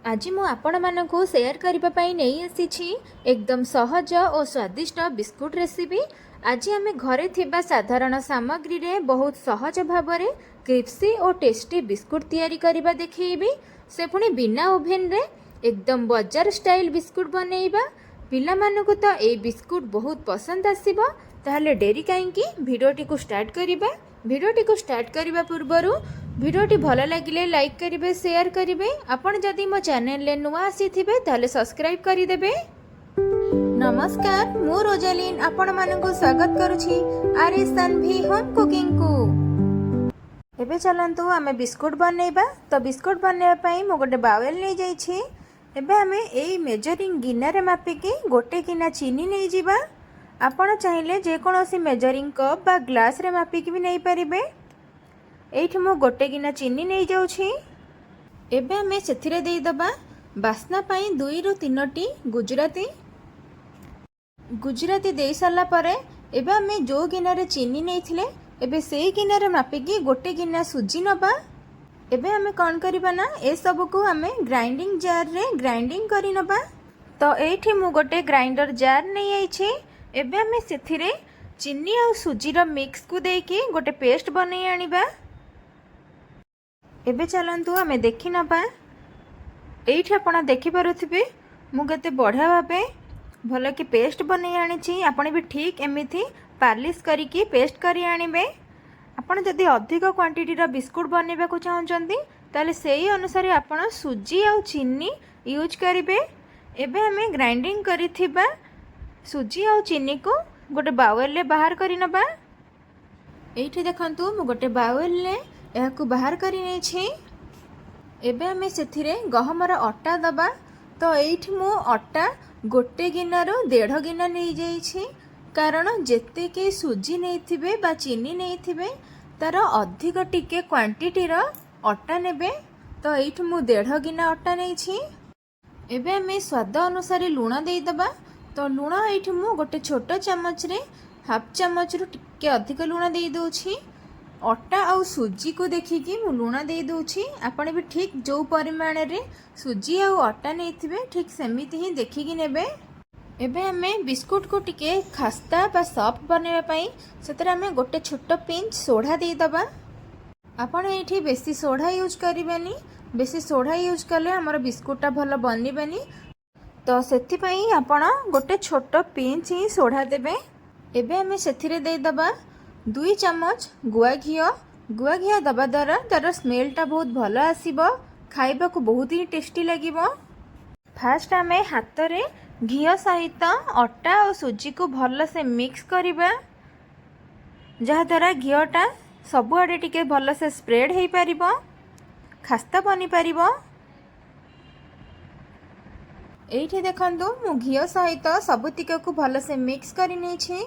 आज मु आपण मानकु शेयर करबा पई नहीं आसीछि एकदम सहज और स्वादिष्ट बिस्कुट रेसिपी। आज आम घरे थिबा साधारण सामग्री रे बहुत सहज भाबरे क्रिस्पी और टेस्टी बिस्कुट तैयारी करबा देखैबी। से पुणी बिना ओभेन रे एकदम बाजार स्टाइल बिस्कुट बनैबा। पिला मानकु तो ए बिस्कुट बहुत पसंद आसीबो। ताहले डेरी काईकी भिडियोटी को स्टार्ट करिबा। भिडियोटी को स्टार्ट करबा पूर्वरु भिडियोटी भल लगिले लाइक करिवे, शेयर करिवे। आपण जदि मो चैनल ले नुआ आसीथिबे ताले सब्सक्राइब करि देबे। नमस्कार, मु रोजालिन आपण मानकु स्वागत करूछि आरे सनभी होम कुकिंग को। एबे चलंतु आमे बिस्कुट बनैबा। तो बिस्कुट बनैबा पई मो गोटे बाउल नै जाई छी। एबे आमे एई मेजरिंग गिना रे मापी के गोटे गिना चीनी नै जिबा। आपण चाहिले जे कोनोसी मेजरिंग कप बा ग्लास रे मापी के भी नै परिबे। एठी मु गोटे गिना चीनी नहीं जाउछि। एबे हमें सेथिरे देई दबा बास्ना पाई 2 ରୁ 3टी गुजराती देई साला परे एबे हमें जो गिना रे चीनी नहीं थिले एबे सेई गिना रे मापिकी गोटे गिना सुजी नबा। एबे हमें कौन करिबा ना ए सब को हमें ग्राइंडिंग जार रे ग्राइंडिंग करि नबा। तो एठी मु गोटे ग्राइंडर जार नहीं आइछि। एबे हमें सेथिरे चीनी और सुजी रो मिक्स को देकी गोटे पेस्ट बनै आनिबा। एबे चलंतु आमे देखि नबा। एइठ आपण देखि पारुथिबे मु केते बढ़िया भाबे भल कि पेस्ट बनै आनिछि। आपण भी ठीक एमिथि पालिश करिकी पेस्ट करि आनिबे। आपण जदि अधिक क्वांटिटी रो बिस्कुट बनैबा को चाहउचंती ताले सेही अनुसार आपण सुजी और चीनी यूज करिवे। एबे हमें ग्राइंडिंग करिथिबा सुजी और चीनी को गोटे बाउल ले बाहर करि नबा। एइठी देखंतु मु गोटे बाउल ले को बाहर करी नहीं छी। एबे हमें सेथिरे गहमर अटा दबा। तो एइठी मु अटा गोटे गिनार 1.5 गिना नहीं जाई छी। कारण जेते के सुजी नहीं थिबे बा चीनी नहीं थिबे तार अधिक टिके क्वांटिटी रो अटा नेबे। तो एइठी मु 1.5 गिना अटा नहीं छी। एबे हमें स्वाद अनुसार लूण देई दबा। तो लूण एइठी मु गोटे छोटो चम्मच रे हाफ चम्मच रु टिके अधिक लूण देई दोछि। अटा और सुजी को देखिकी मु लूण दे दूची। आपण भी ठीक जो परिमाण रे सुजी और अटा नहीं थिबे ठीक सेमिति ही देखिकी नेबे। एबे हमें बिस्कुट को टिके खस्ता बा सॉफ्ट बनैबा पई सेतरे हमें गोटे छोटो पिंच सोडा दे दबा। आपण एठी बेसी सोडा यूज करिबेनी। बेसी सोडा यूज कले हमर बिस्कुटटा भलो बनिबेनी। तो सेथि पई आपण गोटे छोटो पिंच ही सोडा देबे। एबे हमें सेथिरे दे दबा 2 चम्मच गुआ घिओ दबा द्वारा तार स्मेलटा बहुत भल आसीबो। खाइबा को बहुत ही टेस्टी लागिबो। फास्ट आमे हाथ रे घिओ सहित अटा और सुजी को भल से मिक्स करिबा। जहा द्वारा घिओटा सब आडे टिके भल से स्प्रेड हेई परिबो, खास्ता बनी परिबो। एइठी देखंतु मु घिओ सहित सबुतिक को भल से मिक्स करि नै छी।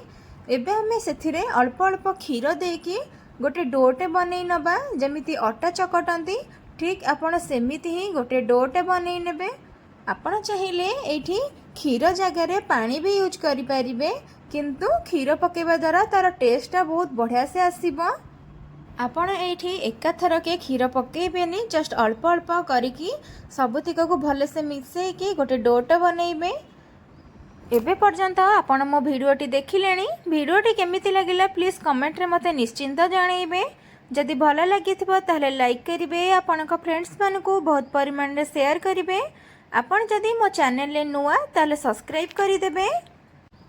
एबे हमें सेथिरे अल्प अल्प क्षीर देकी गोटे डोटे बनै नबा। जेमिति अटा चकटंती ठीक आपण सेमिति ही गोटे डोटे बनै नेबे। आपण चाहिले एठी क्षीर जगह रे पानी भी यूज करि परिबे, किंतु क्षीर पकेबा द्वारा तार टेस्टटा बहुत बढ़िया से आसीबो। आपण एठी एकाथर के क्षीर पकेबेनी, जस्ट अल्प अल्प करिकी सबुतिक को भले से मिक्स की गोटे डोटे बनैबे। एबे पर्यंत आपण मो भिडियोटी देखिलेनी। भिडियोटी केमिति लागिला प्लीज कमेंट रे मते निश्चिंत जणाइबे। जदि भल लागिथिबो ताहले लाइक करिवे, आपनक फ्रेंड्स मानको बहुत परिमाण रे शेयर करिवे। आपण जदि मो चैनल ले नुआ ताहले सब्सक्राइब करि देबे।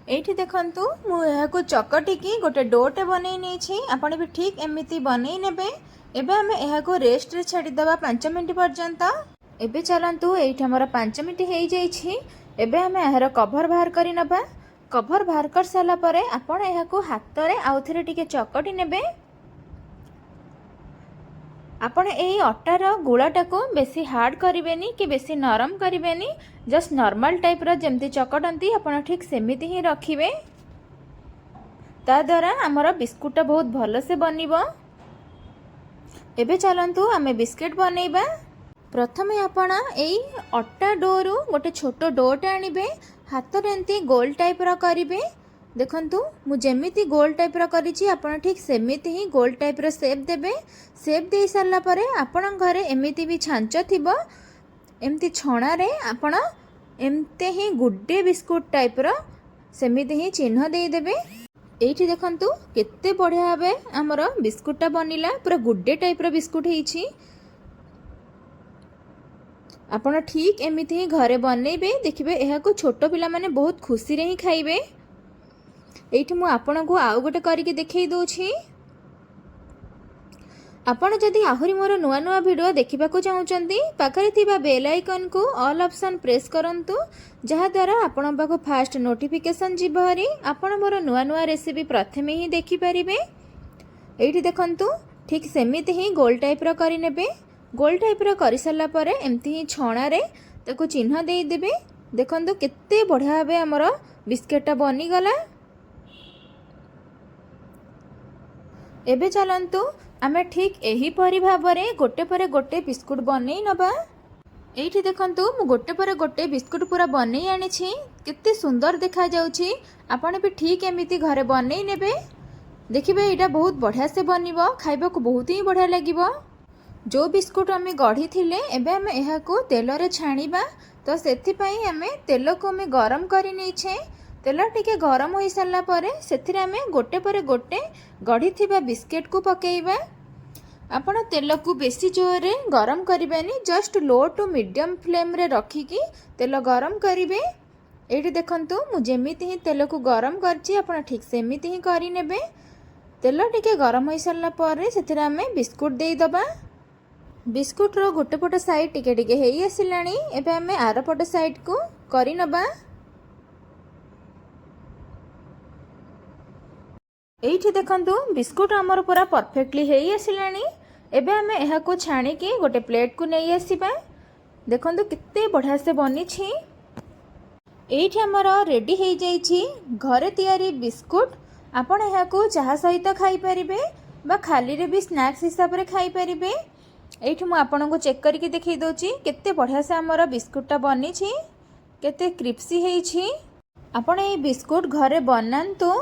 एठी देखंतु मु एहा को चकटी की गोटे डोटे बनै नै छी। आपण भी ठीक एमिति बनै नेबे। एबे हमें एहा को रेस्ट रे छाडी दबा 5 मिनिट पर्यंत। एबे चलंतु एठी हमर 5 मिनिट हेई जाई छी। एबे हमें एहार कभर बाहर करि नबा। कभर बाहर कर साला परे आपण एहा को हाथ रे आउथरे टिके चकटी नेबे। आपण एई अटार गुळाटा को बेसी हार्ड करिवेनी कि बेसी नरम करिवेनी, जस्ट नॉर्मल टाइप रो जेमती चकटंती आपण ठीक सेमिति ही रखिबे। ता द्वारा हमर बिस्कुट बहुत भलो से बनिबो। एबे चलंतु आमे बिस्किट बनैबा। प्रथमे आपण एई अटा डोरु गोटे छोटो डोटे आनिबे। हाथ रे एंती गोल टाइप रो करिवे। देखंतु मु जेमिति गोल टाइप रो करिछि आपण ठीक सेमिति ही गोल टाइप रो शेप देबे। शेप दे सारला परे आपण घरे एमिति भी छांच थिबो एमती छणारे आपण एमती ही गुड्डे बिस्कुट टाइपर सेमिति ही चिन्ह देदेवे। एठी देखंतु केते बढ़िया भाबे हमर बिस्कुटटा बनिला पूरा गुड्डे टाइपर बिस्कुट होईछि। आपण ठीक एमिति ही घरे बनइबे देखिबे एहा को छोट पिला माने बहुत खुशी रे ही खाइबे। एठी मु आपण को आउ गोटे करके देखै दोछि। आपण जदि आहुरी मोर नुआ नुआ वीडियो देखिबा को चाहुचंती पाखरे थिबा बेल आइकन को ऑल ऑप्शन प्रेस करंतु जहा द्वारा आपण पाखो फास्ट नोटिफिकेशन जिबहरी आपण मोर नुआ नुआ रेसिपी प्रथमे ही देखि परिबे। एठी देखंतु ठीक सेमिति ही गोल टाइप रो करि नेबे। गोल टाइप रो करि सल्ला परे एमती ही छणा रे ताको चिन्ह देई देबे। देखंतु केते बढ़िया भाबे हमर बिस्केटटा बनी गला। एबे चलंतु आमे ठीक एही परि भाबरे गोटे परे गोटे बिस्कुट बनै नबा। एठी देखंतु मु गोटे परे गोटे बिस्कुट पूरा बनै आनी छी। केते सुंदर देखा जाउछि। आपण भी ठीक एमिति घरे बनै नेबे। देखिबे एटा बहुत बढ़िया से बनिबो, खाइबा को बहुत ही बढ़िया लागिबो। जो बिस्कुट आमे गढ़ी थिले एबे आमे एहा को तेल रे छाणीबा। तो सेथि पई आमे तेल को आमे गरम करि नै छे। तेल टिके गरम हो सारा पर से आमे गोटे पर गोटे गढ़ी थिबा बिस्केट को पकेइबा। आपण तेल को बेसी जोरे गरम करिबानी, just low to medium flame रे रखिकी तेल गरम करिवे। एठी देखंतु मु जेमिति ही तेल को गरम करछि आपण ठीक सेमिति ही करि नेबे। तेल टिके गरम हो सारा पर से आमे बिस्कुट देई दबा। बिस्कुट रो गोटे पट साइड टिके टिके हेई आसिलानी। एबे आमे आर पट साइड को करि नबा। एठी देखंतु बिस्कुट हमर पूरा परफेक्टली हेई आसिलानी। एबे आमे एहा को छाणी के गोटे प्लेट को नै आसीबा। देखंतु कित्ते बढ़िया से बनी छी। एठी हमर रेडी हेई जाई छी घरे तयारी बिस्कुट। आपण एहा को चाहा सहित खाई परिबे बा खाली रे भी स्नैक्स हिसाब रे खाई परिबे। एठी मु आपण को चेक करके देखै दोची केते बढ़िया से हमर बिस्कुटटा बनी छी, केते क्रिस्पी हेई छी। आपण ए बिस्कुट घरे बनांतु।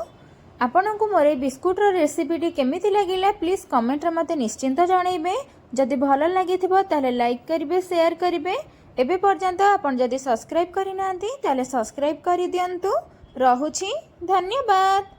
आपण को मोर बिस्कुट रेसिपीटी केमिति लागिला प्लीज कमेंट रे मते निश्चिंत जणाइबे। जदि भल लागिथिबो ताले लाइक करिवे, शेयर करिवे। एबे पर्यंत आपण जदि सब्सक्राइब करि नांती ताले सब्सक्राइब करि दियंतु। रहुछि, धन्यवाद।